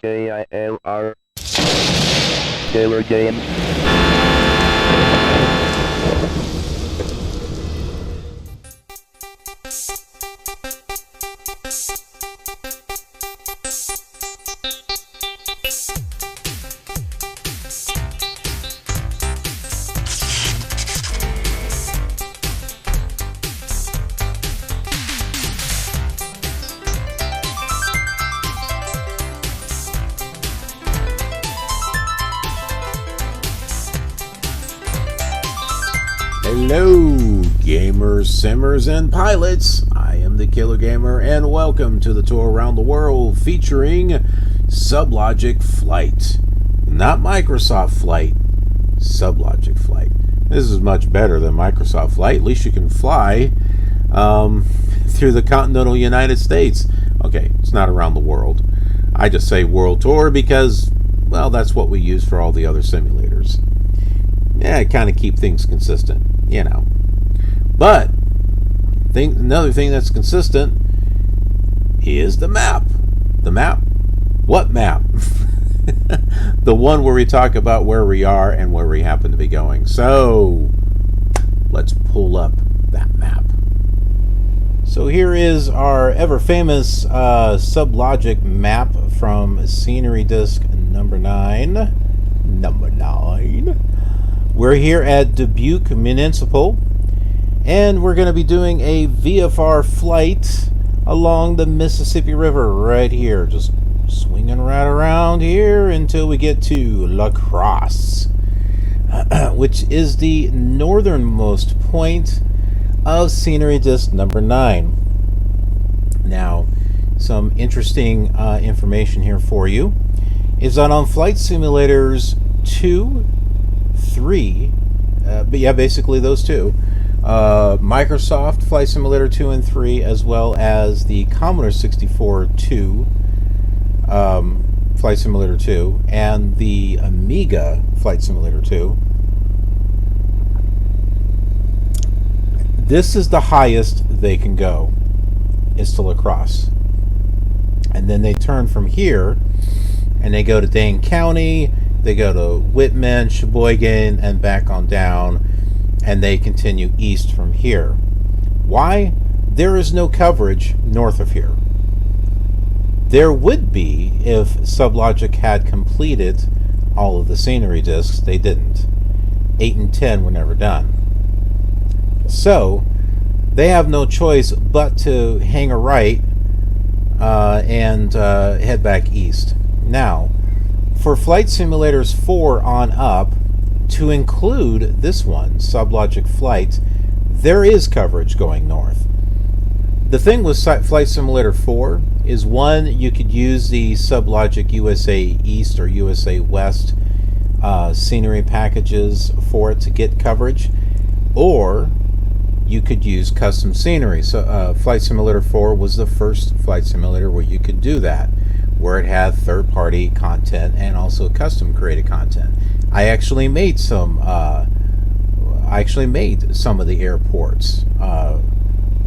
KILR Killer Game. Hello, gamers, simmers, and pilots. I am the Killer Gamer, and welcome to the tour around the world featuring SubLogic Flight. Not Microsoft Flight, SubLogic Flight. This is much better than Microsoft Flight. At least you can fly through the continental United States. Okay, it's not around the world. I just say world tour because, well, that's what we use for all the other simulators. Yeah, kind of keep things consistent, you know. But another thing that's consistent is the map. The map? What map? The one where we talk about where we are and where we happen to be going. So let's pull up that map. So here is our ever famous SubLogic map from Scenery Disk number 9. Number 9. We're here at Dubuque Municipal, and we're going to be doing a VFR flight along the Mississippi River right here, just swinging right around here until we get to La Crosse, which is the northernmost point of Scenery Disk number 9. Now, some interesting information here for you is that on Flight Simulators 2, 3, but yeah, basically those two, Microsoft Flight Simulator 2 and 3, as well as the Commodore 64 2 Flight Simulator 2 and the Amiga Flight Simulator 2. This is the highest they can go, is to La Crosse, and then they turn from here and they go to Dane County. They go to Whitman, Sheboygan, and back on down, and they continue east from here. Why? There is no coverage north of here. There would be if SubLogic had completed all of the scenery discs. They didn't. 8 and 10 were never done. So they have no choice but to hang a right and head back east. Now, for Flight Simulators 4 on up, to include this one, SubLogic Flight, there is coverage going north. The thing with Flight Simulator 4 is, one, you could use the SubLogic USA East or USA West scenery packages for it to get coverage, or you could use custom scenery. So Flight Simulator 4 was the first flight simulator where you could do that, where it had third-party content and also custom-created content. I actually made some. Of the airports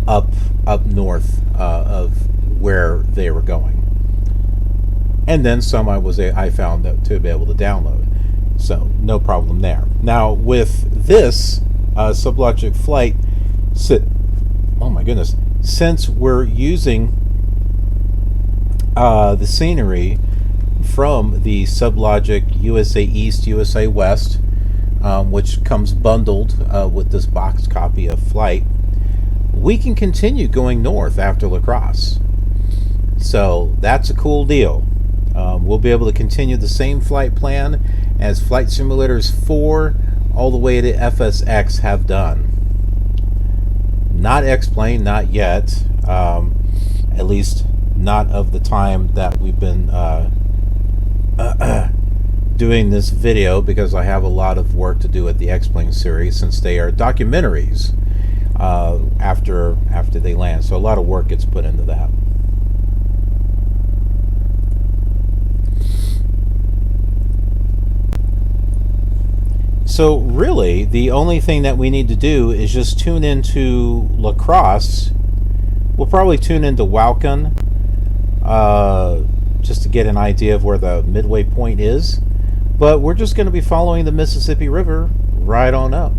up north of where they were going, and then some I found that to be able to download. So no problem there. Now with this SubLogic Flight, oh my goodness, since we're using the scenery from the SubLogic USA East, USA West, which comes bundled with this box copy of Flight, we can continue going north after La Crosse. So that's a cool deal. We'll be able to continue the same flight plan as Flight Simulators 4 all the way to FSX have done. Not X-Plane, not yet. At least not of the time that we've been doing this video, because I have a lot of work to do with the X-Plane series, since they are documentaries after they land. So a lot of work gets put into that. So really, the only thing that we need to do is just tune into La Crosse. We'll probably tune into Walken, just to get an idea of where the midway point is. But we're just going to be following the Mississippi River right on up.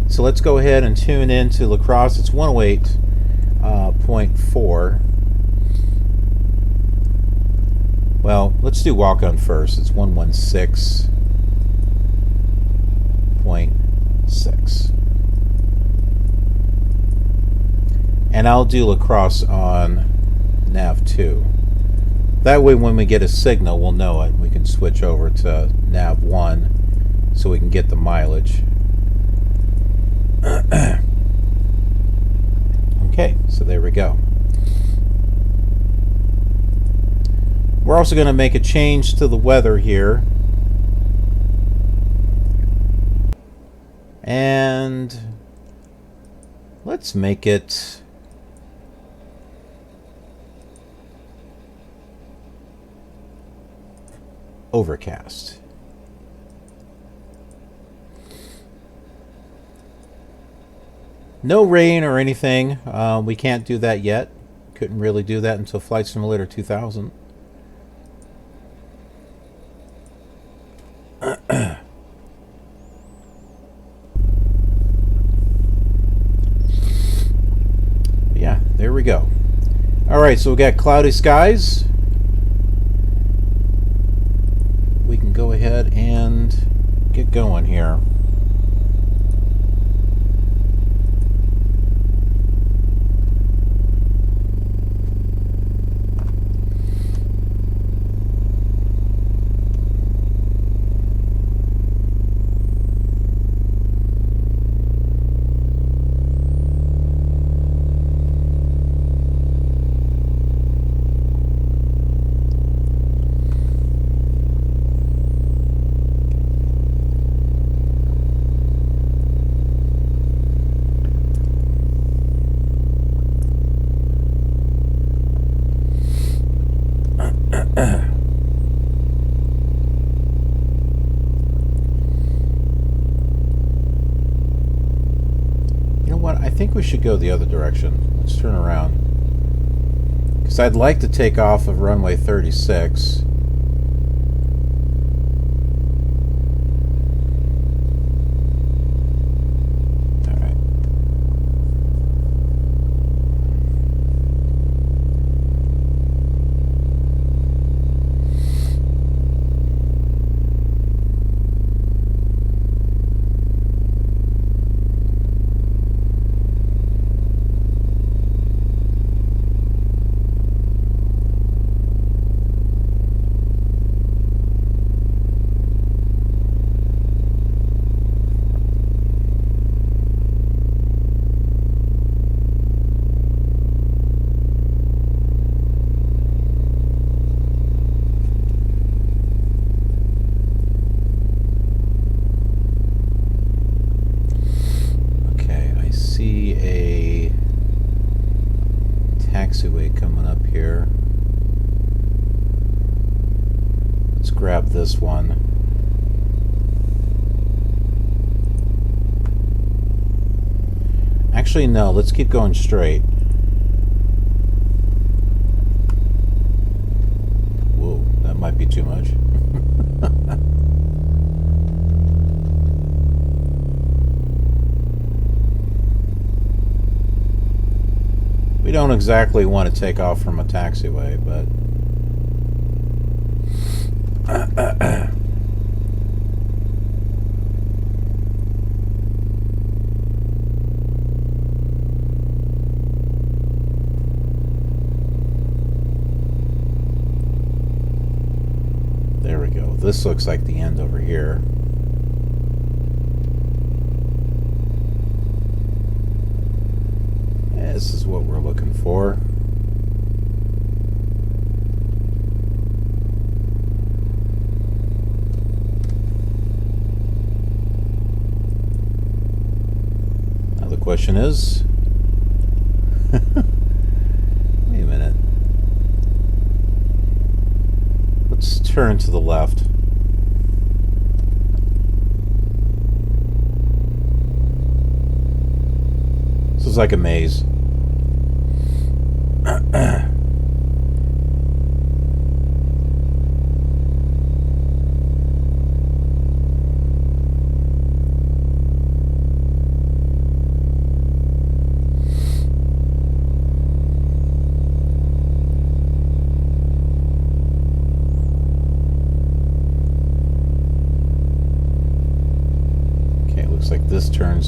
So let's go ahead and tune into La Crosse. It's 108.4. Well, let's do walk-on first. It's 116.6. And I'll do La Crosse on nav 2. That way when we get a signal, we'll know it. We can switch over to nav 1 so we can get the mileage. Okay, so there we go. We're also going to make a change to the weather here. And let's make it overcast. No rain or anything. We can't do that yet. Couldn't really do that until Flight Simulator 2000. Yeah, there we go. Alright, so we got cloudy skies. We can go ahead and get going here. I think we should go the other direction. Let's turn around. Because I'd like to take off of runway 36. Alright. Taxiway coming up here. Let's grab this one. Actually, no, let's keep going straight. Whoa, that might be too much. We don't exactly want to take off from a taxiway, but there we go. This looks like the end over here. This is what we're looking for. Now the question is, wait a minute. Let's turn to the left. This is like a maze.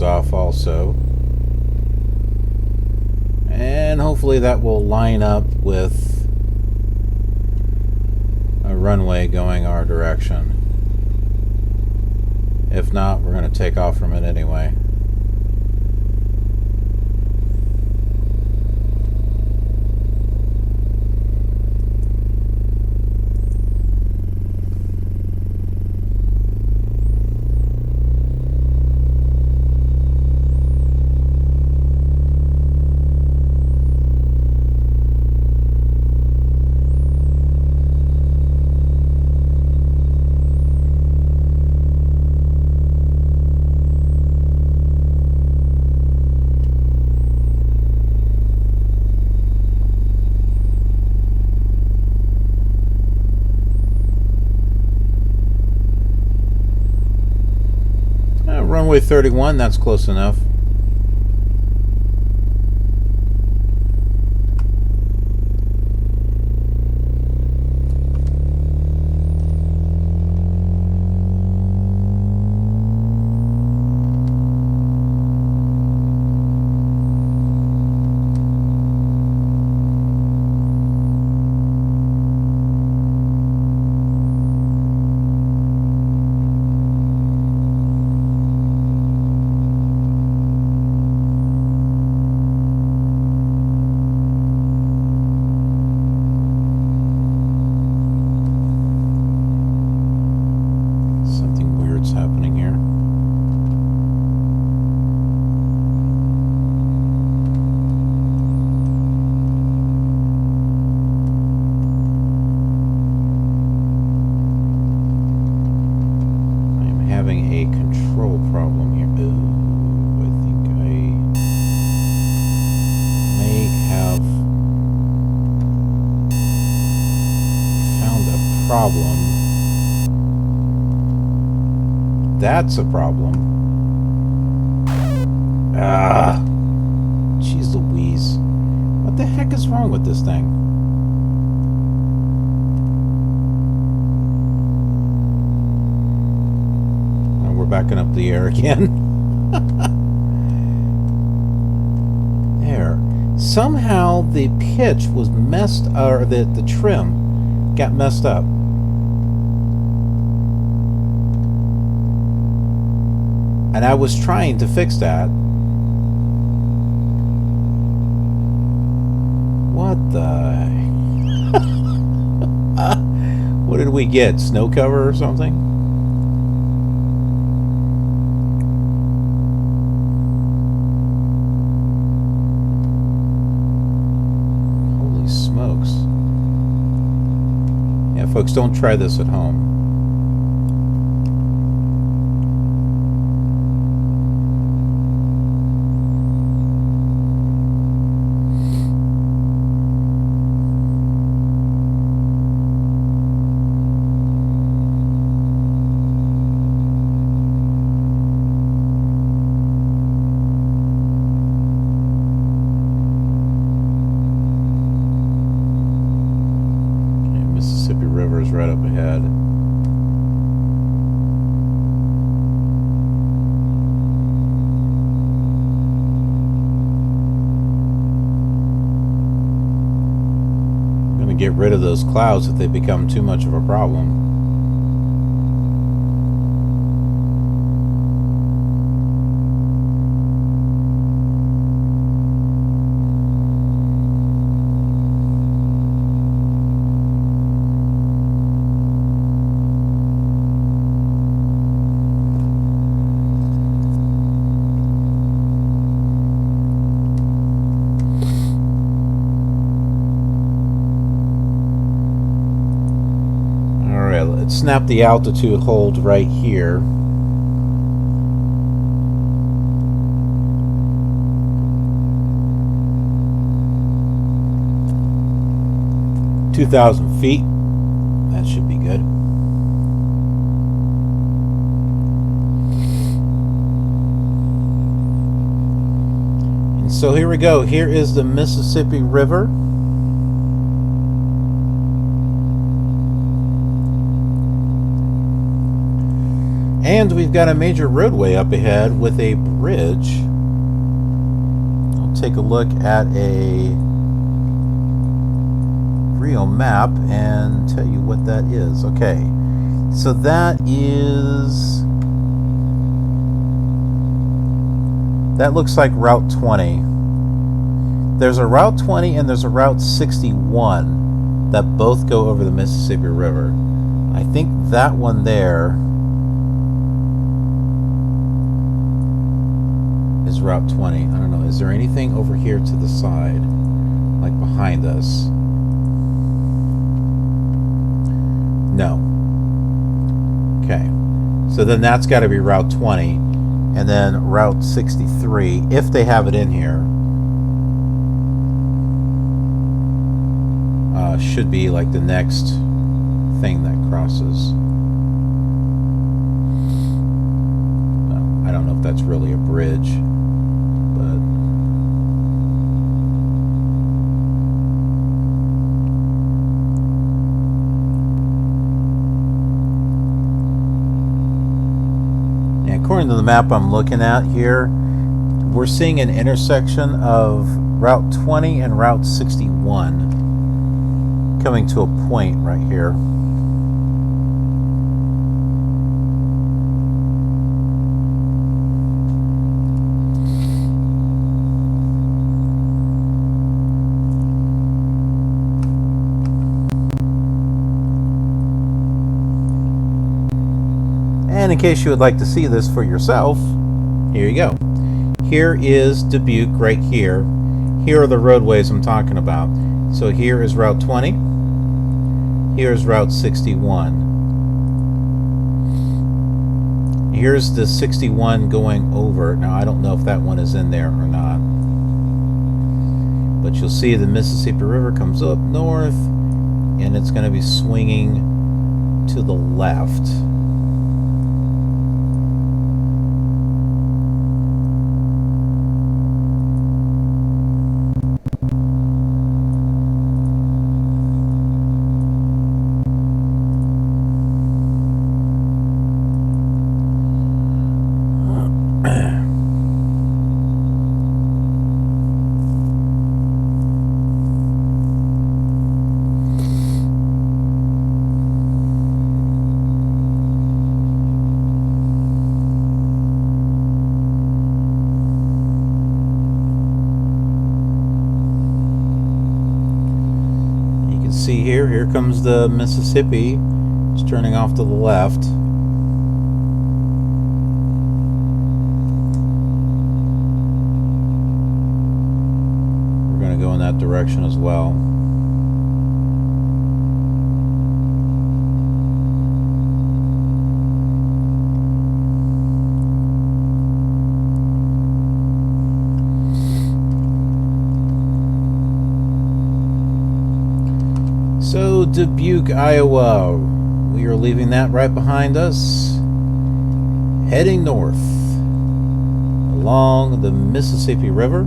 is off also. And hopefully that will line up with a runway going our direction. If not, we're going to take off from it anyway. Runway 31, that's close enough. That's a problem. Ah, jeez Louise. What the heck is wrong with this thing? And we're backing up the air again. There. Somehow the pitch was messed, or the trim got messed up. And I was trying to fix that. What the... What did we get? Snow cover or something? Holy smokes. Yeah, folks, don't try this at home. Right up ahead. I'm going to get rid of those clouds if they become too much of a problem. Snap the altitude hold right here. (2,000 feet). That should be good. And so here we go. Here is the Mississippi River. And we've got a major roadway up ahead with a bridge. I'll take a look at a real map and tell you what that is. Okay, so that looks like Route 20. There's a Route 20 and there's a Route 61 that both go over the Mississippi River. I think that one there is Route 20. I don't know. Is there anything over here to the side, like behind us? No. Okay. So then that's got to be Route 20. And then Route 63, if they have it in here, should be like the next thing that crosses. Well, I don't know if that's really a bridge, but and according to the map I'm looking at here, we're seeing an intersection of Route 20 and Route 61 coming to a point right here. And in case you would like to see this for yourself, here you go. Here is Dubuque right here. Here are the roadways I'm talking about. So here is Route 20. Here's Route 61. Here's the 61 going over. Now, I don't know if that one is in there or not. But you'll see the Mississippi River comes up north, and it's going to be swinging to the left. See here comes the Mississippi. It's turning off to the left. We're going to go in that direction as well. So, Dubuque, Iowa, we are leaving that right behind us, heading north along the Mississippi River.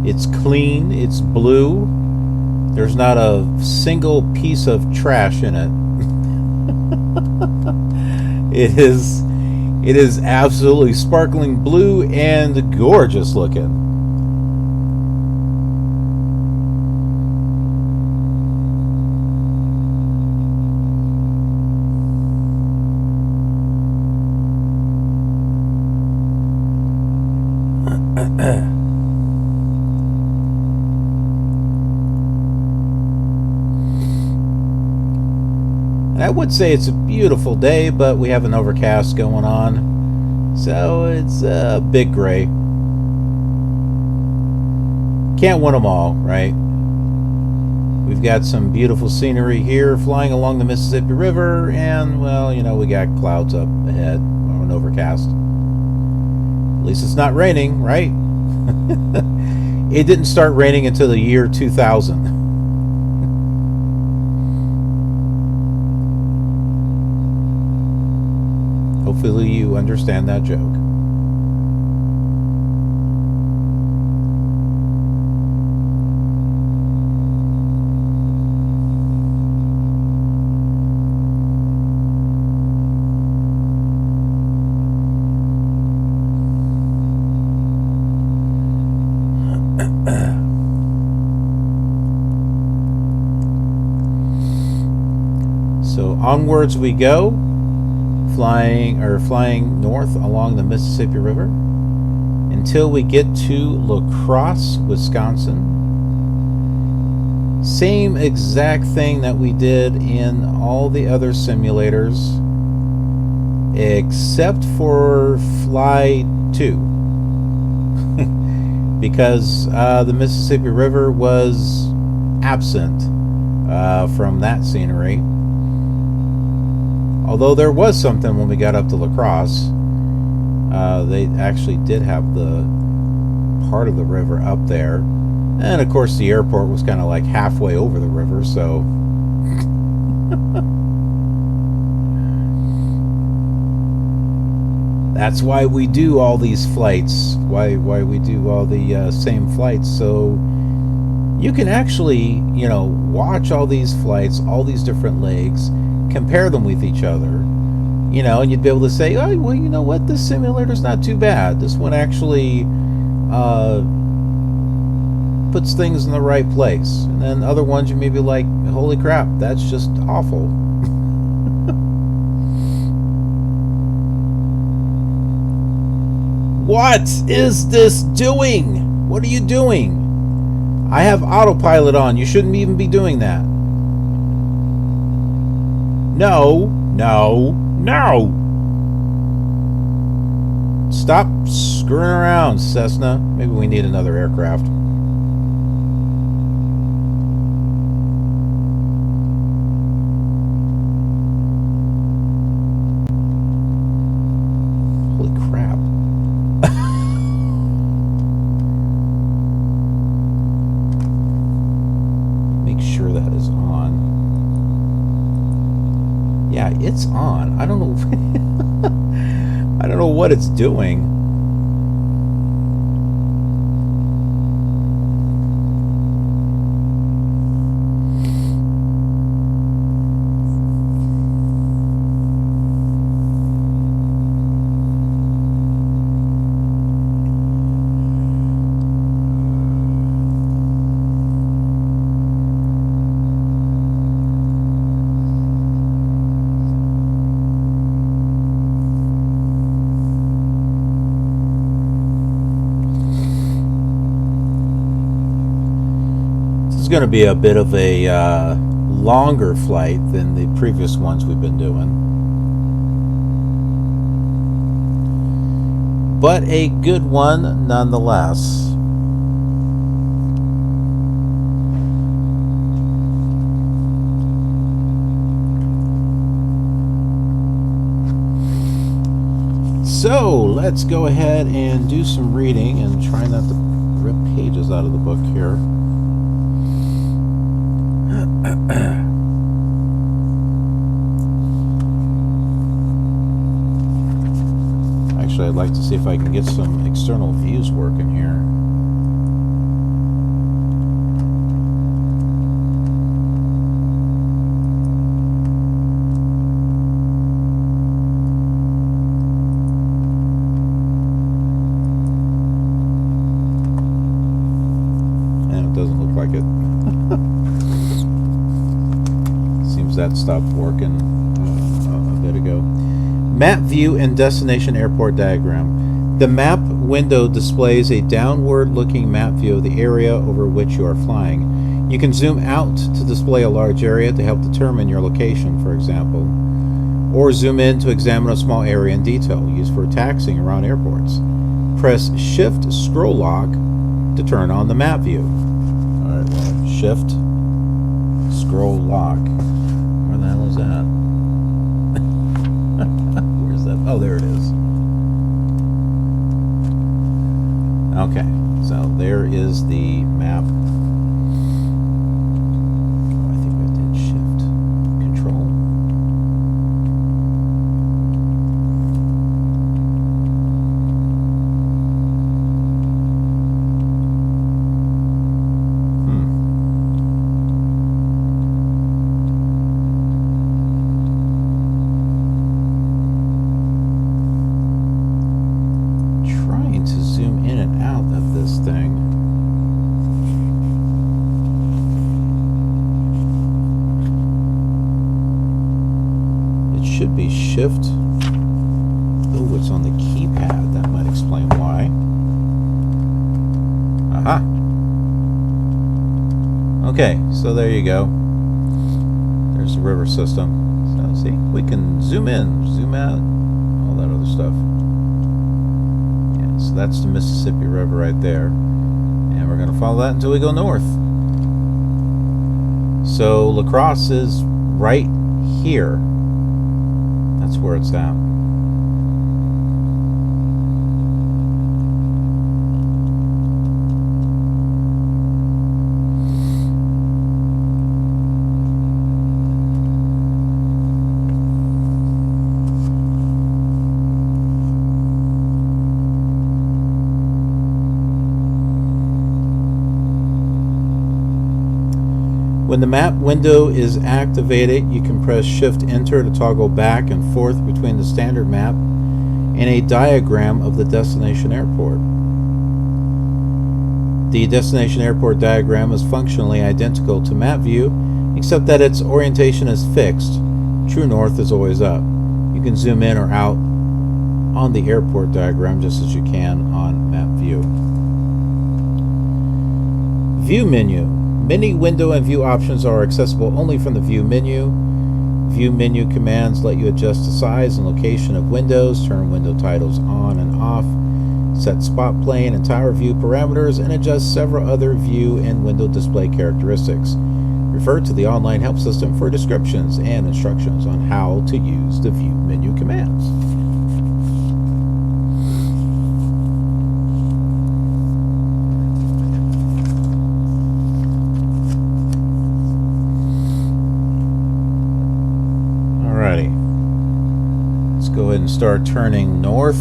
It's clean, it's blue, there's not a single piece of trash in it. It is absolutely sparkling blue and gorgeous looking. And I would say it's a beautiful day, but we have an overcast going on. So it's a big gray. Can't win them all, right? We've got some beautiful scenery here flying along the Mississippi River, and, well, you know, we got clouds up ahead, or an overcast. At least it's not raining, right? It didn't start raining until the year 2000. Hopefully you understand that joke. So onwards we go, flying north along the Mississippi River until we get to La Crosse, Wisconsin. Same exact thing that we did in all the other simulators, except for Fly 2. Because the Mississippi River was absent from that scenery. Although there was something when we got up to La Crosse. They actually did have the part of the river up there. And of course the airport was kind of like halfway over the river, so... That's why we do all these flights. Why we do all the same flights, so you can actually, you know, watch all these flights, all these different legs, compare them with each other, you know, and you'd be able to say, oh, well, you know what, this simulator's not too bad. This one actually puts things in the right place. And then other ones you may be like, holy crap, that's just awful. What is this doing? What are you doing? I have autopilot on. You shouldn't even be doing that. No, no, no. Stop screwing around, Cessna. Maybe we need another aircraft. Holy crap. Make sure that is on. Yeah, it's on. I don't know. I don't know what it's doing. It's going to be a bit of a longer flight than the previous ones we've been doing, but a good one nonetheless. So let's go ahead and do some reading and try not to rip pages out of the book here. Actually, I'd like to see if I can get some external views working here. And it doesn't look like it. That stopped working a bit ago. Map view and destination airport diagram. The map window displays a downward looking map view of the area over which you are flying. You can zoom out to display a large area to help determine your location, for example, or zoom in to examine a small area in detail, used for taxiing around airports. Press Shift Scroll Lock to turn on the map view. Alright, well, Shift Scroll Lock. Where the hell is that? Where's that? Oh, there it is. Okay, so there is the map. I think I did Shift Control. shift. Oh, it's on the keypad. That might explain why. Aha. Okay, so there you go. There's the river system. So see, we can zoom in, zoom out, all that other stuff. Yeah, so that's the Mississippi River right there. And we're going to follow that until we go north. So La Crosse is right here. That's where it's at. When the map window is activated, you can press Shift Enter to toggle back and forth between the standard map and a diagram of the destination airport. The destination airport diagram is functionally identical to map view, except that its orientation is fixed. True north is always up. You can zoom in or out on the airport diagram just as you can on map view. View menu. Many window and view options are accessible only from the View menu. View menu commands let you adjust the size and location of windows, turn window titles on and off, set spot plane and tower view parameters, and adjust several other view and window display characteristics. Refer to the online help system for descriptions and instructions on how to use the View menu commands. Go ahead and start turning north.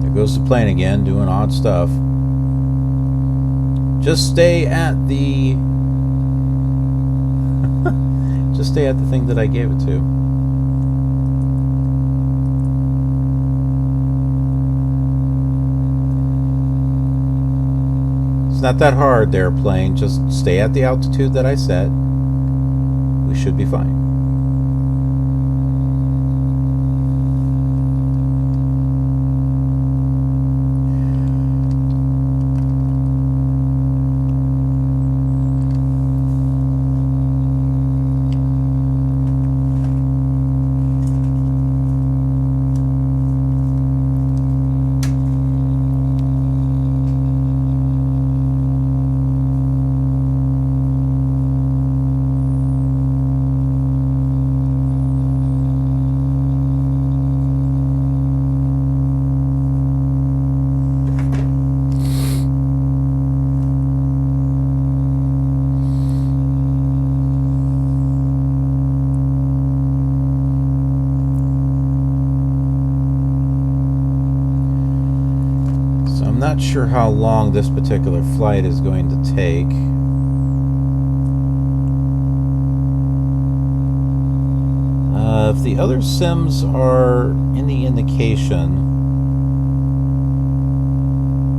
There goes the plane again, doing odd stuff. Just stay at the Just stay at the thing that I gave it to. It's not that hard there, plane. Just stay at the altitude that I set. We should be fine. I'm not sure how long this particular flight is going to take. If the other sims are in the indication,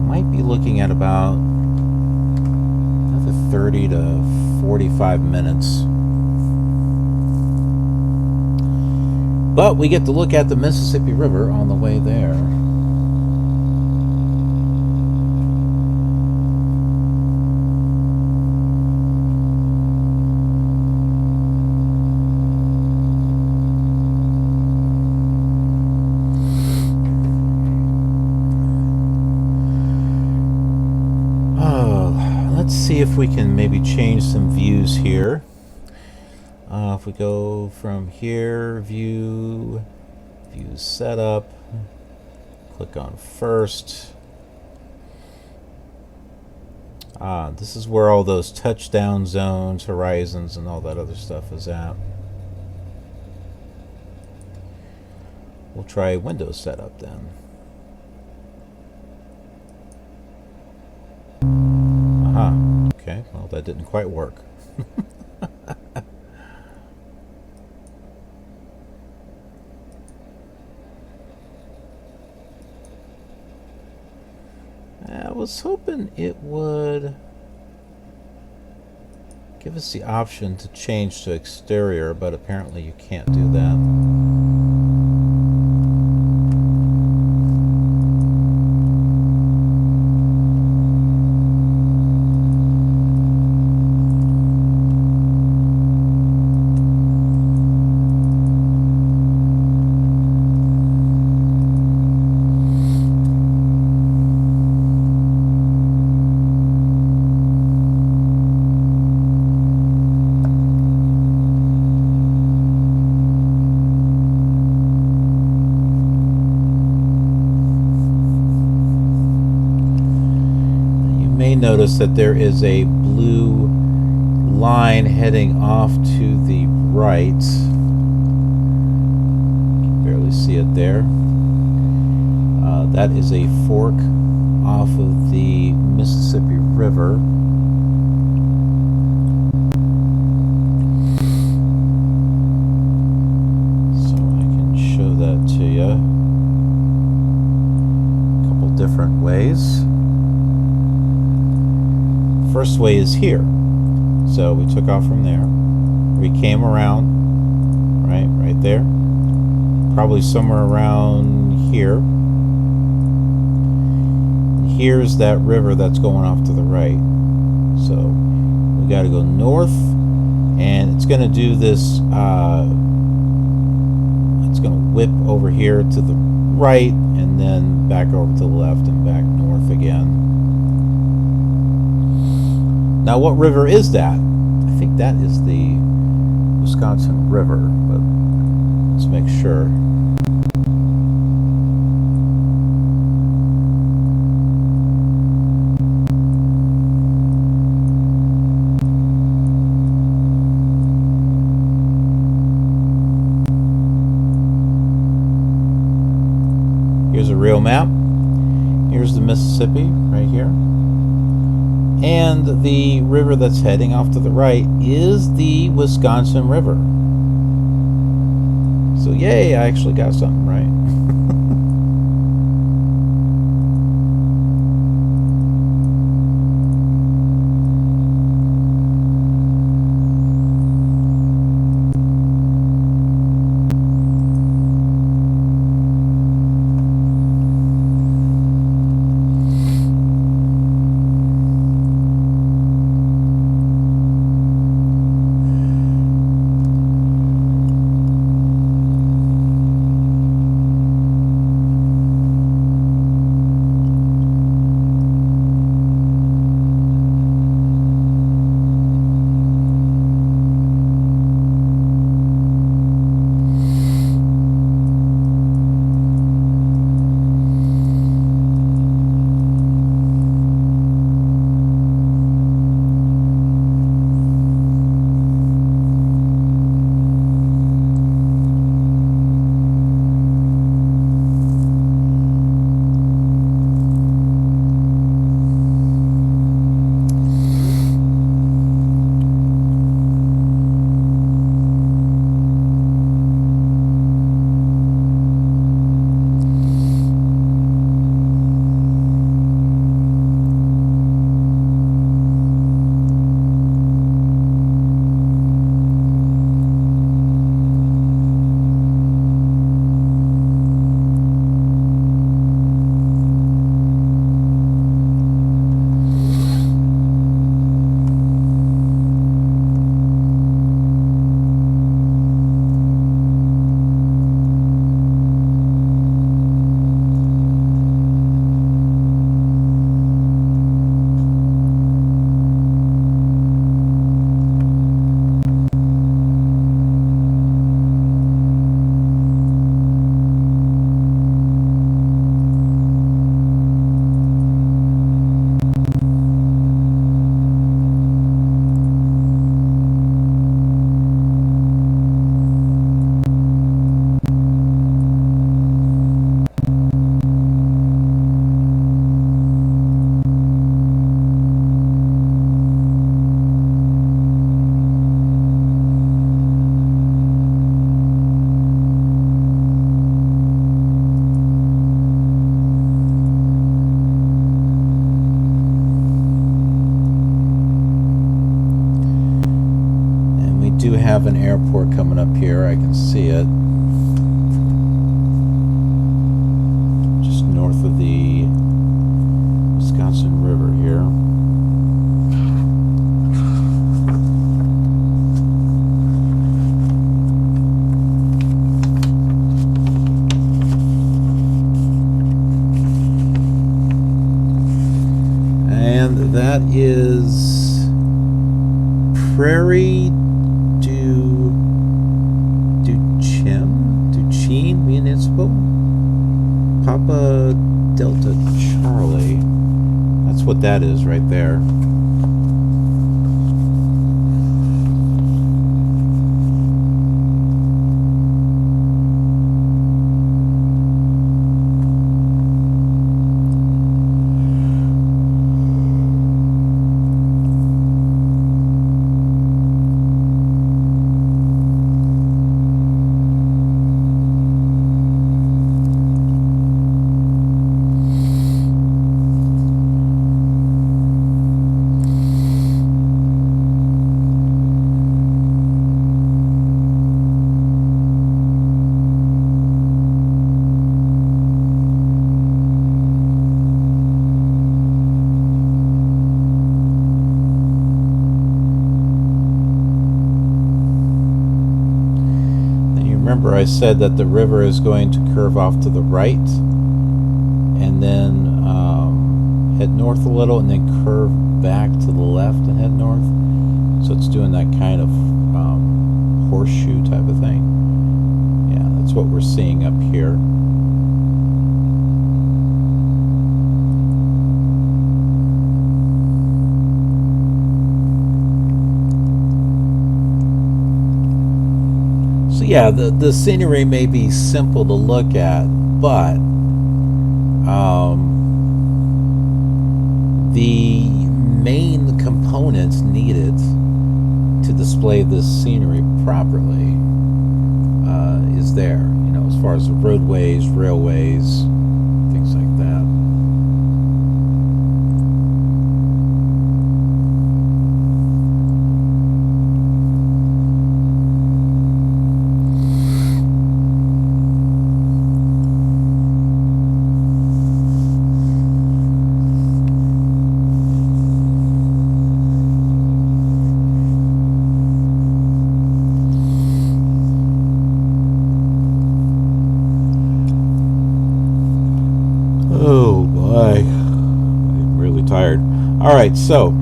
might be looking at about another 30 to 45 minutes. But we get to look at the Mississippi River on the way there. Let's see if we can maybe change some views here. If we go from here, view setup, click on first. This is where all those touchdown zones, horizons, and all that other stuff is at. We'll try Windows setup then. Okay, well that didn't quite work. was hoping it would give us the option to change to exterior, but apparently you can't do that. Notice that there is a blue line heading off to the right. You can barely see it there. That is a fork off of the Mississippi River. So I can show that to you a couple different ways. First way is here. So we took off from there. We came around, right there. Probably somewhere around here. Here's that river that's going off to the right. So we got to go north, and it's going to do this. It's going to whip over here to the right, and then back over to the left and back north again. Now, what river is that? I think that is the Wisconsin River, but let's make sure. Here's a real map. Here's the Mississippi right here. And the river that's heading off to the right is the Wisconsin River. So yay, I actually got something right. that is Prairie Duchene Municipal, Papa Delta Charlie. That's what that is right there. Remember, I said that the river is going to curve off to the right and then head north a little and then curve back to the left and head north. So it's doing that kind of horseshoe type of thing. Yeah, that's what we're seeing up here. Yeah, the scenery may be simple to look at, but the main components needed to display this scenery properly is there. You know, as far as the roadways, railways, things like that. Oh boy, I'm really tired. All right, so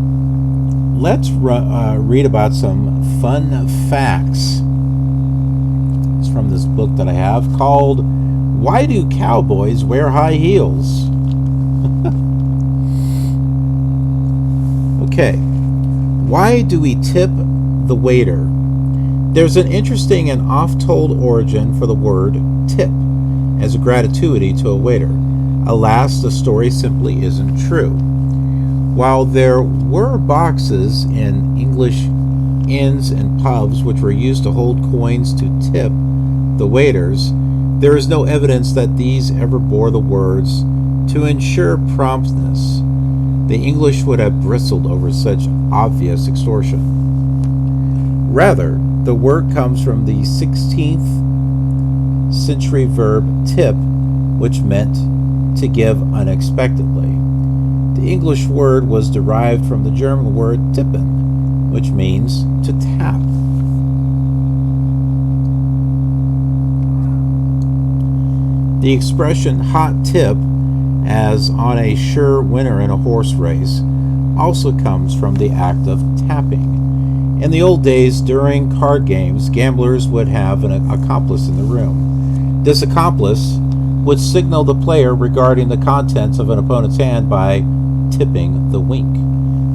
let's read about some fun facts. It's from this book that I have called "Why Do Cowboys Wear High Heels?" Okay, why do we tip the waiter? There's an interesting and oft-told origin for the word tip as a gratuity to a waiter. Alas, the story simply isn't true. While there were boxes in English inns and pubs which were used to hold coins to tip the waiters, there is no evidence that these ever bore the words, "To ensure promptness." The English would have bristled over such obvious extortion. Rather, the word comes from the 16th century verb tip, which meant to give unexpectedly. The English word was derived from the German word tippen, which means to tap. The expression hot tip, as on a sure winner in a horse race, also comes from the act of tapping. In the old days, during card games, gamblers would have an accomplice in the room. This accomplice would signal the player regarding the contents of an opponent's hand by tipping the wink.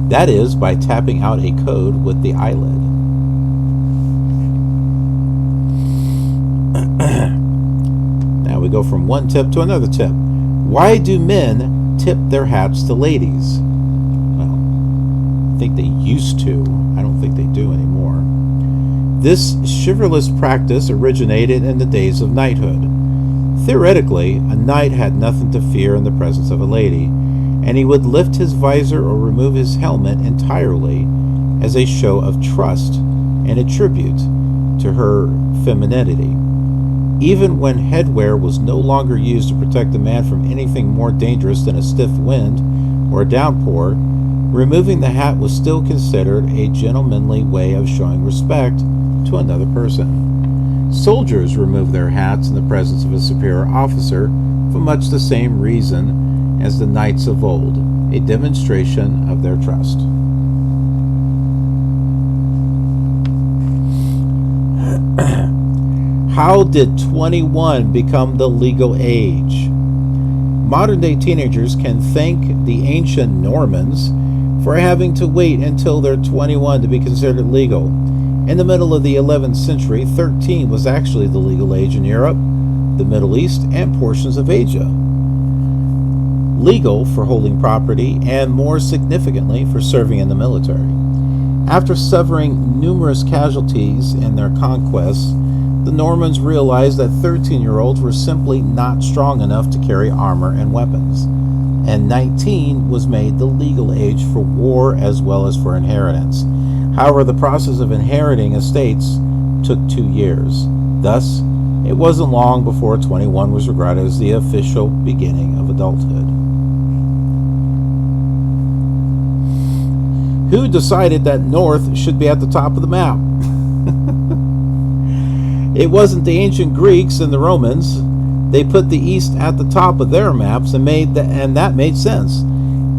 That is, by tapping out a code with the eyelid. Now we go from one tip to another tip. Why do men tip their hats to ladies? Well, I think they used to. I don't think they do anymore. This chivalrous practice originated in the days of knighthood. Theoretically, a knight had nothing to fear in the presence of a lady, and he would lift his visor or remove his helmet entirely as a show of trust and a tribute to her femininity. Even when headwear was no longer used to protect a man from anything more dangerous than a stiff wind or a downpour, removing the hat was still considered a gentlemanly way of showing respect to another person. Soldiers removed their hats in the presence of a superior officer for much the same reason as the knights of old. a demonstration of their trust. How did 21 become the legal age? Modern-day teenagers can thank the ancient Normans for having to wait until they're 21 to be considered legal. In the middle of the 11th century, 13 was actually the legal age in Europe, the Middle East, and portions of Asia. Legal for holding property, and more significantly for serving in the military. After suffering numerous casualties in their conquests, the Normans realized that 13-year-olds were simply not strong enough to carry armor and weapons, and 19 was made the legal age for war as well as for inheritance. However, the process of inheriting estates took 2 years. Thus, it wasn't long before 21 was regarded as the official beginning of adulthood. Who decided that North should be at the top of the map? It wasn't the ancient Greeks and the Romans. They put the East at the top of their maps and that made sense.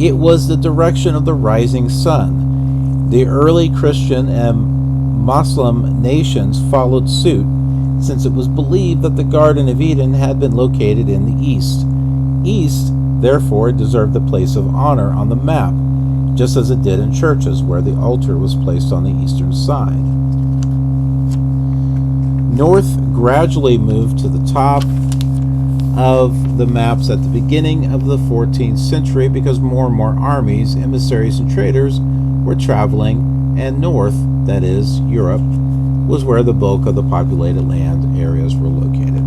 It was the direction of the rising sun. The early Christian and Muslim nations followed suit, since it was believed that the Garden of Eden had been located in the East. East, therefore, deserved a place of honor on the map, just as it did in churches, where the altar was placed on the eastern side. North gradually moved to the top of the maps at the beginning of the 14th century because more and more armies, emissaries, and traders were traveling, and north, that is, Europe, was where the bulk of the populated land areas were located.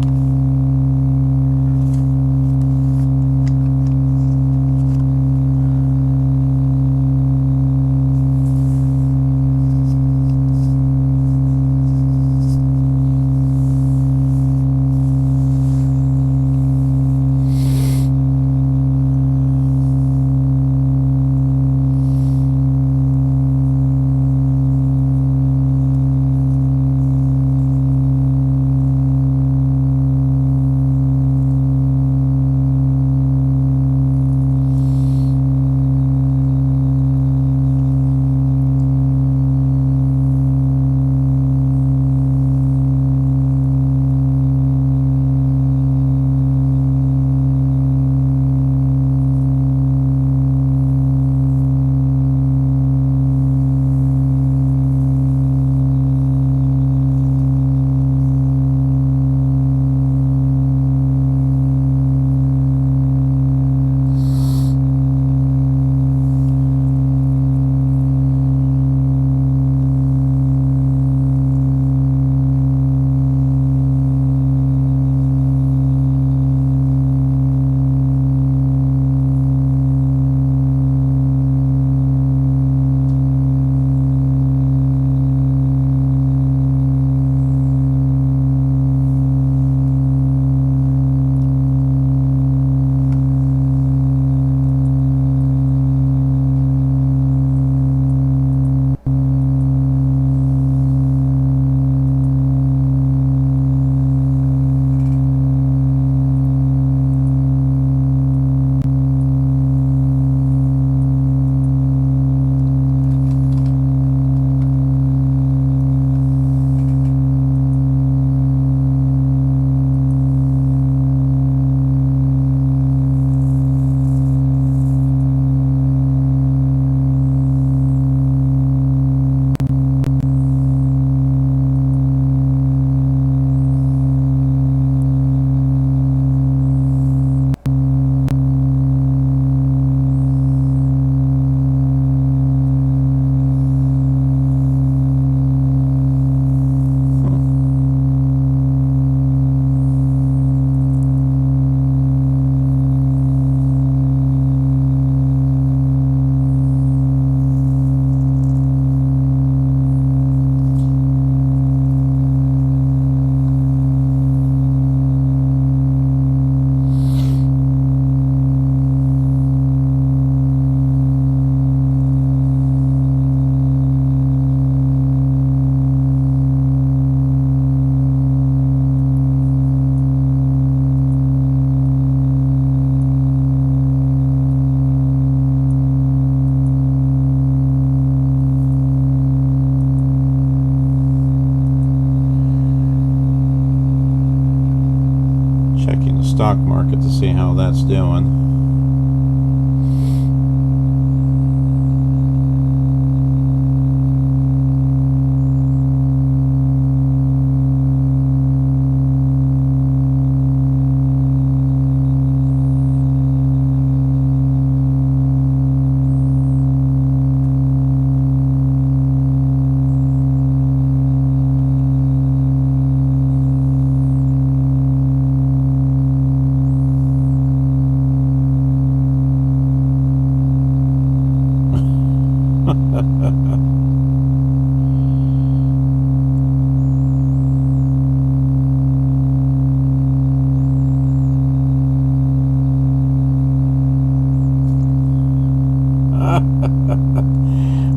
Checking the stock market to see how that's doing.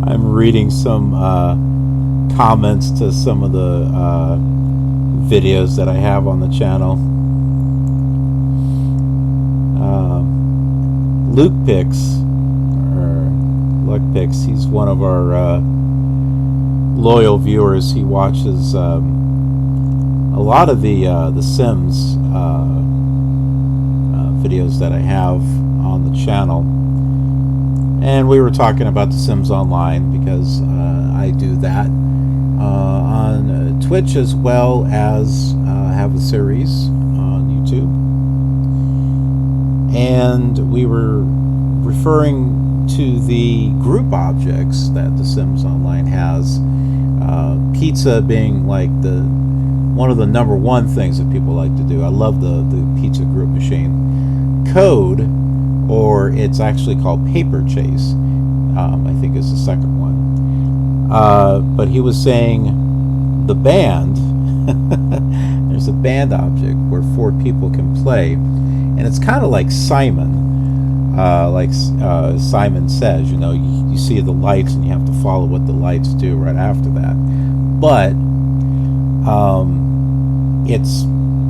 I'm reading some comments to some of the videos that I have on the channel. Luke Picks, he's one of our loyal viewers. He watches a lot of the Sims videos that I have on the channel. And we were talking about The Sims Online because I do that on Twitch as well as have a series on YouTube. And we were referring to the group objects that The Sims Online has. Pizza being like one of the number one things that people like to do. I love the pizza group machine. Code, or it's actually called Paper Chase, I think is the second one. But he was saying the band, there's a band object where 4 people can play, and it's kind of like Simon. Simon Says, you see the lights and you have to follow what the lights do right after that. But it's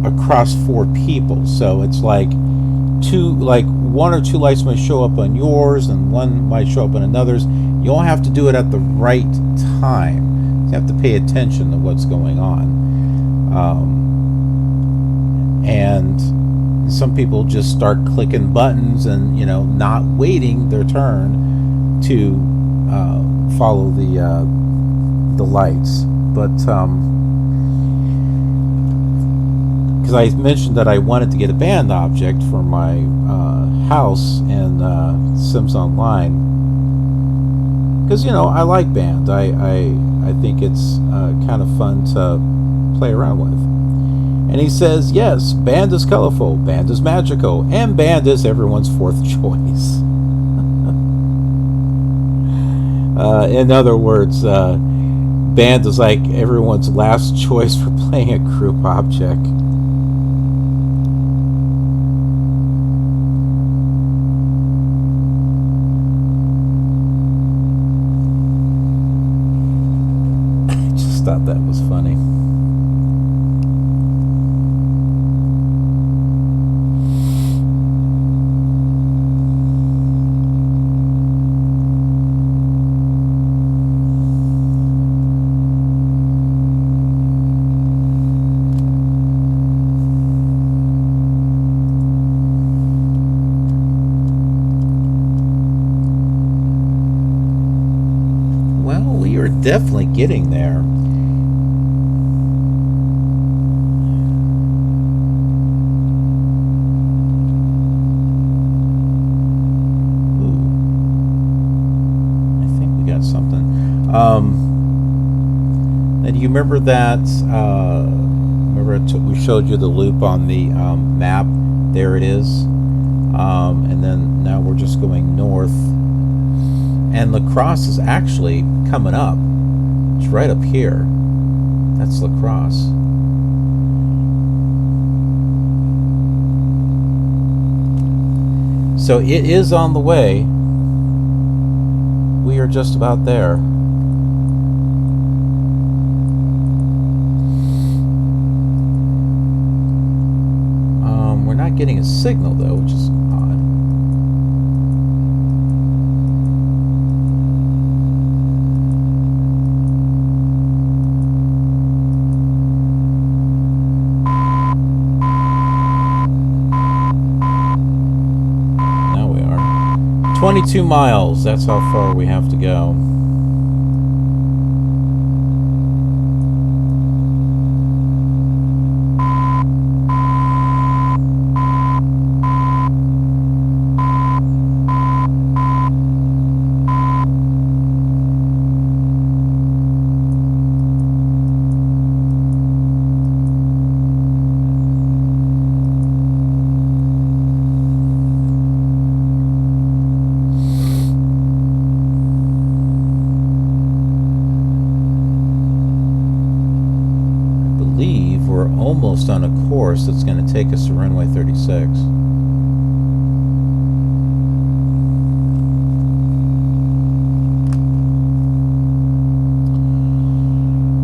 across 4 people, so it's like 1 or 2 lights might show up on yours and one might show up on another's. You all have to do it at the right time. You have to pay attention to what's going on. And some people just start clicking buttons and not waiting their turn to follow the lights. But because I mentioned that I wanted to get a band object for my house in Sims Online, because I like band. I think it's kind of fun to play around with. And he says, yes, band is colorful, band is magical, and band is everyone's 4th choice. In other words, band is like everyone's last choice for playing a group object. I just thought that was funny. Definitely getting there. Ooh. I think we got something. And you remember that? We showed you the loop on the map. There it is. And then now we're just going north. And La Crosse is actually coming up. It's right up here. That's La Crosse. So it is on the way. We are just about there. We're not getting a signal though, which is odd. 22 miles, that's how far we have to go. Almost on a course that's going to take us to runway 36.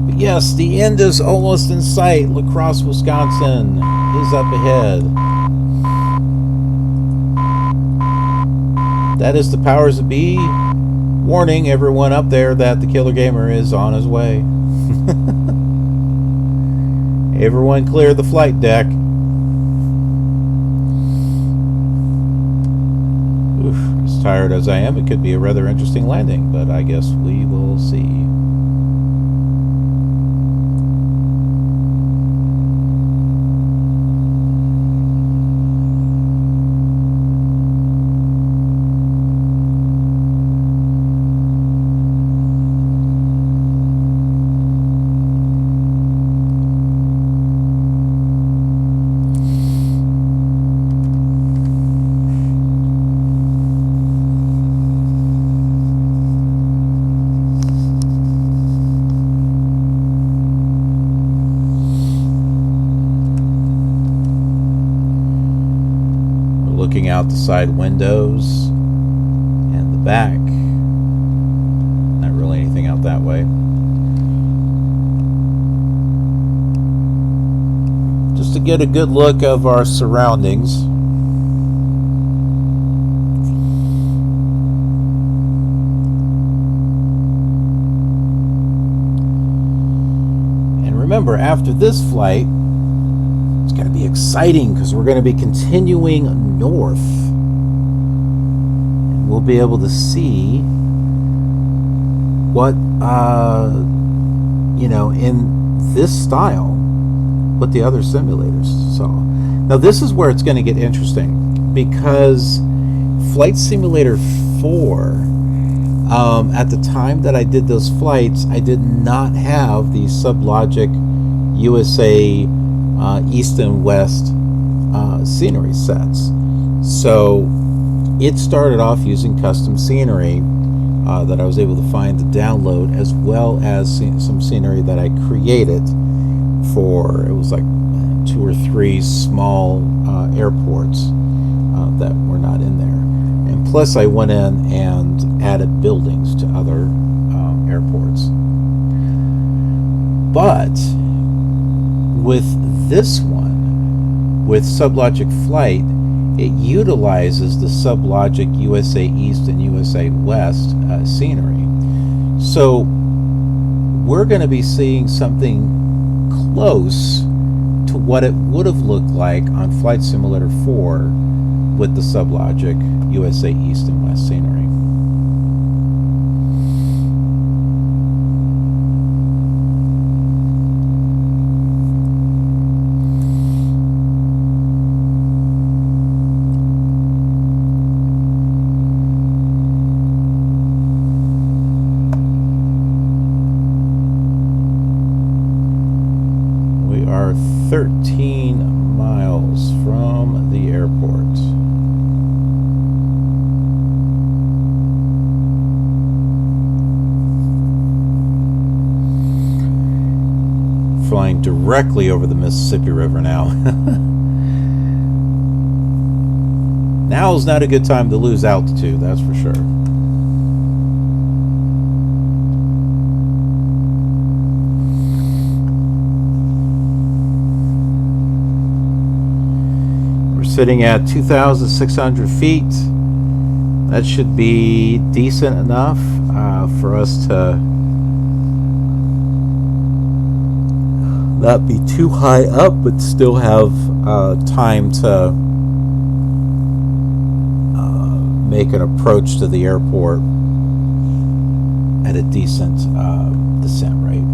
But yes, the end is almost in sight. La Crosse, Wisconsin is up ahead. That is the powers that be warning everyone up there that the Killer Gamer is on his way. Everyone clear the flight deck. Oof, as tired as I am, it could be a rather interesting landing, but I guess we will see. Looking out the side windows and the back. Not really anything out that way. Just to get a good look of our surroundings. And remember, after this flight, it's going to be exciting because we're going to be continuing north. And we'll be able to see what, in this style, what the other simulators saw. Now, this is where it's going to get interesting because Flight Simulator 4, at the time that I did those flights, I did not have the SubLogic USA East and West scenery sets. So it started off using custom scenery that I was able to find to download, as well as some scenery that I created for, it was like 2 or 3 small airports that were not in there. And plus I went in and added buildings to other airports. But with this one, with SubLogic Flight, it utilizes the SubLogic USA East and USA West scenery. So we're going to be seeing something close to what it would have looked like on Flight Simulator 4 with the SubLogic USA East and West scenery. We are 13 miles from the airport. Flying directly over the Mississippi River now. Now is not a good time to lose altitude, that's for sure. We're sitting at 2,600 feet. That should be decent enough for us to not be too high up, but still have time to make an approach to the airport at a decent descent rate.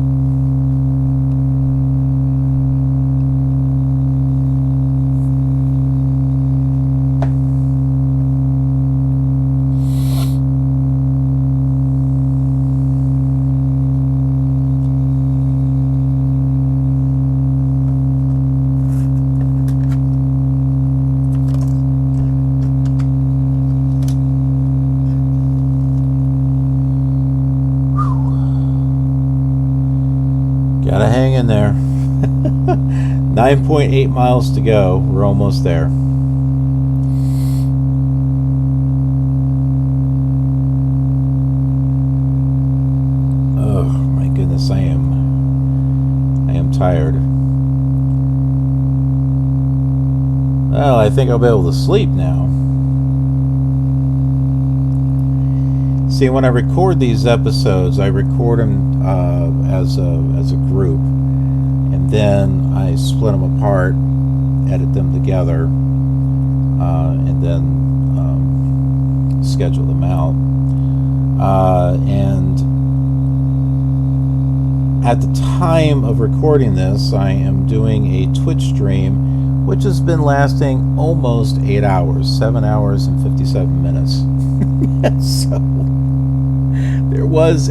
Gotta hang in there. 9.8 miles to go. We're almost there. Oh my goodness, I am tired. Well, I think I'll be able to sleep now. See, when I record these episodes, I record them as a group, and then I split them apart, edit them together, and then schedule them out. And at the time of recording this, I am doing a Twitch stream, which has been lasting almost 8 hours, 7 hours and 57 minutes. So there was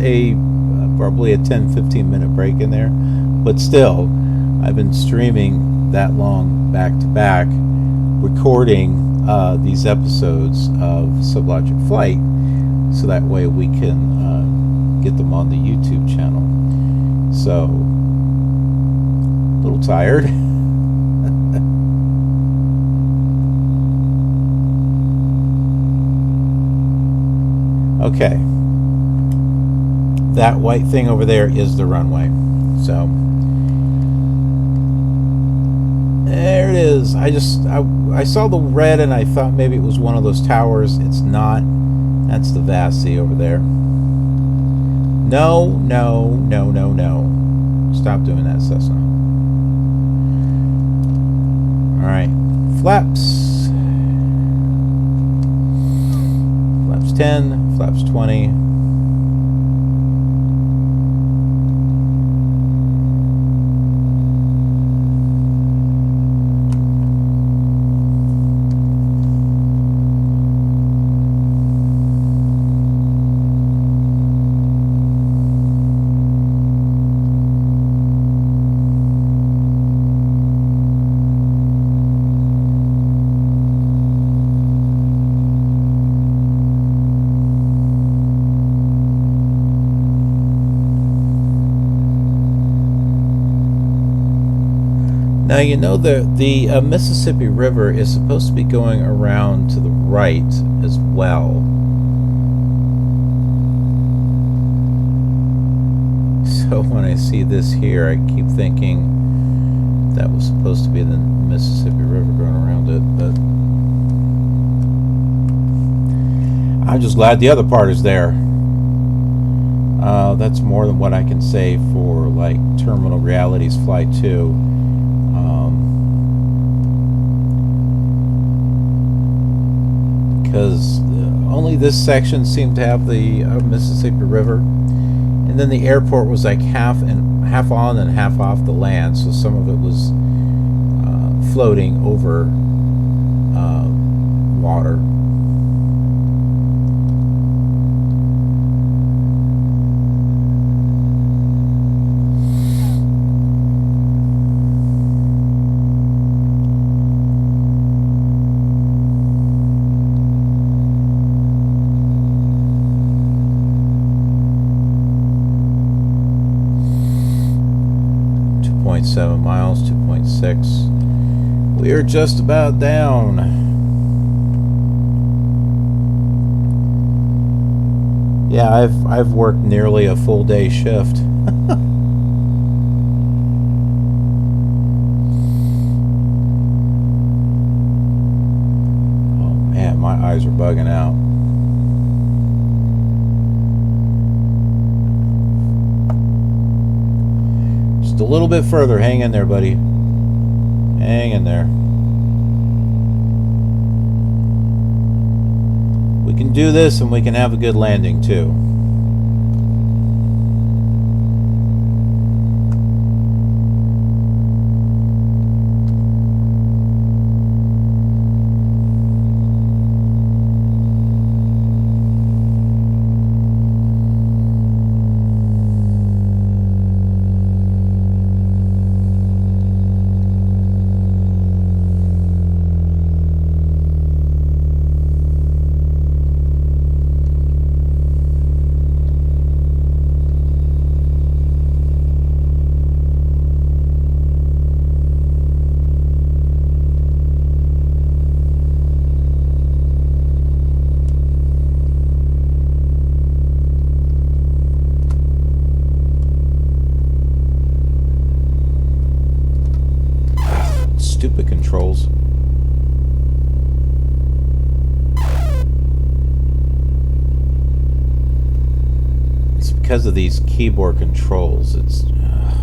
probably a 10-15 minute break in there, but still, I've been streaming that long back to back, recording these episodes of SubLogic Flight, so that way we can get them on the YouTube channel. So, a little tired. Okay. That white thing over there is the runway. So there it is. I saw the red and I thought maybe it was one of those towers. It's not. That's the Vassie over there. No, no, no, no, no. Stop doing that, Cessna. Alright. Flaps. Flaps 10, flaps 20. Now, you know the Mississippi River is supposed to be going around to the right as well. So when I see this here, I keep thinking that was supposed to be the Mississippi River going around it, but I'm just glad the other part is there. That's more than what I can say for like Terminal Realities Flight 2. Because only this section seemed to have the Mississippi River, and then the airport was like half on and half off the land, so some of it was floating over water. Miles, 2.6. We are just about down. Yeah, I've worked nearly a full day shift. Oh man, my eyes are bugging out. A little bit further. Hang in there, buddy. Hang in there. We can do this and we can have a good landing too. Stupid controls. It's because of these keyboard controls. It's I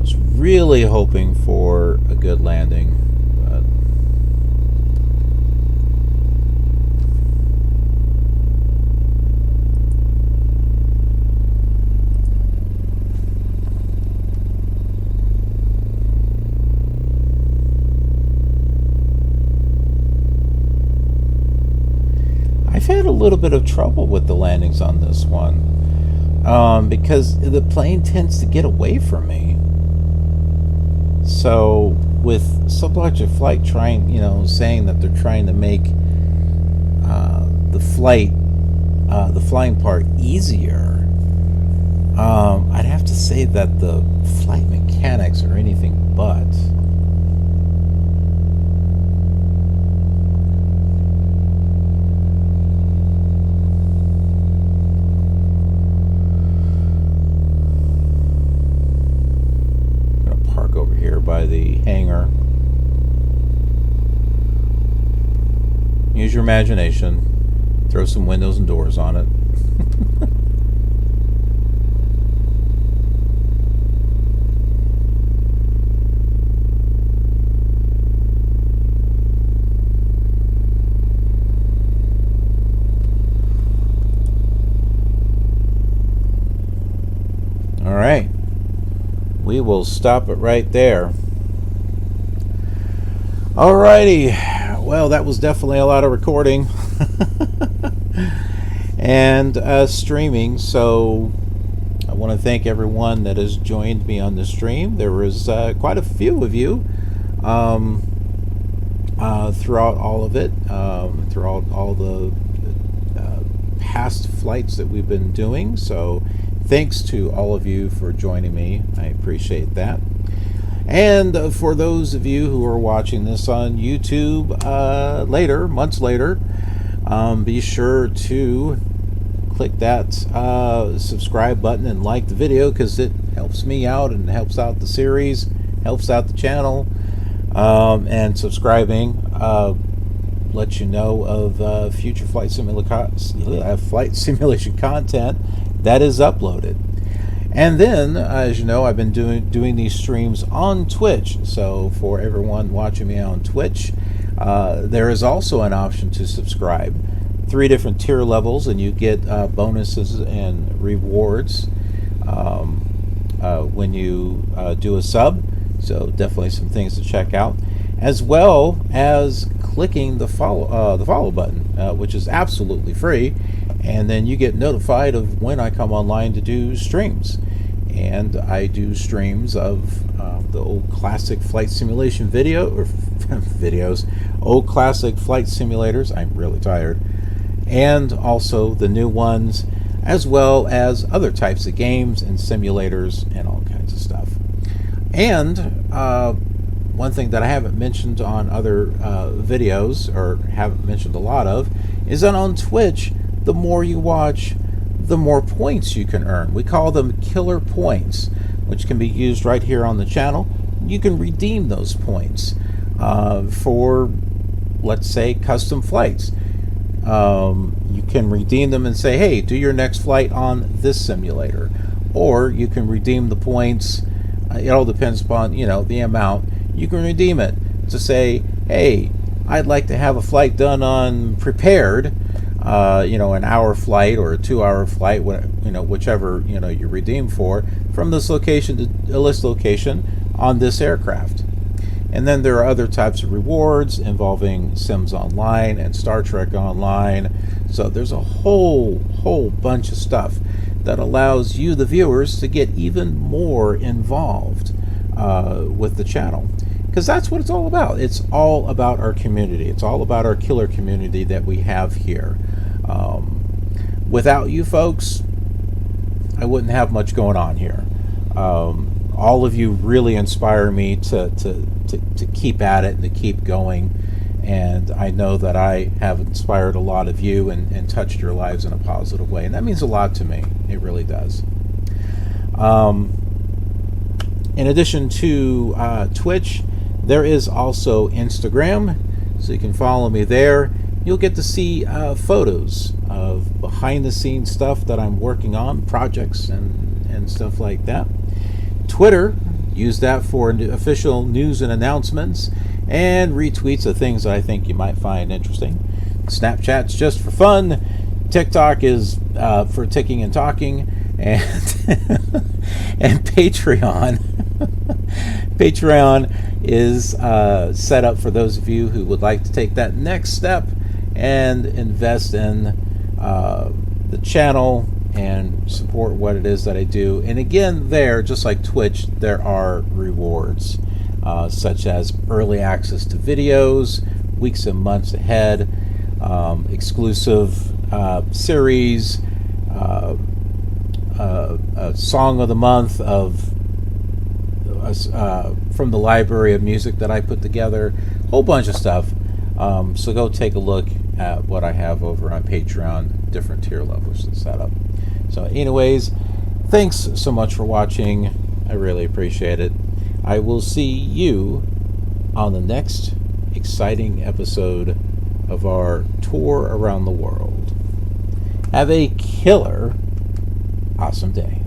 was really hoping for a good landing, but I've had a little bit of trouble with the landings on this one because the plane tends to get away from me. So with SubLogic Flight trying, saying that they're trying to make the flying part easier, I'd have to say that the flight mechanics are anything but. By the hangar. Use your imagination. Throw some windows and doors on it. All right. We will stop it right there. Alrighty, well, that was definitely a lot of recording and streaming, so I want to thank everyone that has joined me on the stream. There was quite a few of you throughout all of it, throughout all the past flights that we've been doing, so thanks to all of you for joining me. I appreciate that. And for those of you who are watching this on YouTube later, months later, be sure to click that subscribe button and like the video, because it helps me out and helps out the series, helps out the channel. And subscribing lets you know of future flight simulation content that is uploaded. And then, as you know, I've been doing these streams on Twitch. So for everyone watching me on Twitch, there is also an option to subscribe. 3 different tier levels, and you get bonuses and rewards when you do a sub. So definitely some things to check out, as well as clicking the follow button, which is absolutely free. And then you get notified of when I come online to do streams. And I do streams of the old classic flight simulation videos, old classic flight simulators. I'm really tired. And also the new ones, as well as other types of games and simulators and all kinds of stuff. And one thing that I haven't mentioned on other videos, or haven't mentioned a lot of, is that on Twitch, the more you watch, the more points you can earn. We call them KILR points, which can be used right here on the channel. You can redeem those points for, let's say, custom flights. You can redeem them and say, hey, do your next flight on this simulator. Or you can redeem the points. It all depends upon, the amount. You can redeem it to say, hey, I'd like to have a flight done on prepared, an hour flight or a 2-hour flight, whichever you redeem for, from this location to this location on this aircraft. And then there are other types of rewards involving Sims Online and Star Trek Online. So there's a whole bunch of stuff that allows you, the viewers, to get even more involved with the channel. Because that's what it's all about. It's all about our community. It's all about our killer community that we have here. Without you folks, I wouldn't have much going on here. All of you really inspire me to keep at it and to keep going. And I know that I have inspired a lot of you and touched your lives in a positive way. And that means a lot to me. It really does. In addition to Twitch, there is also Instagram. So you can follow me there. You'll get to see photos of behind-the-scenes stuff that I'm working on, projects and stuff like that. Twitter, use that for official news and announcements, and retweets of things that I think you might find interesting. Snapchat's just for fun. TikTok is for ticking and talking, and and Patreon. Patreon is set up for those of you who would like to take that next step and invest in the channel and support what it is that I do. And again, there, just like Twitch, there are rewards, such as early access to videos, weeks and months ahead, exclusive series, a song of the month from the library of music that I put together, a whole bunch of stuff. So go take a look at what I have over on Patreon, different tier levels to set up. So anyways, thanks so much for watching. I really appreciate it. I will see you on the next exciting episode of our tour around the world. Have a killer awesome day.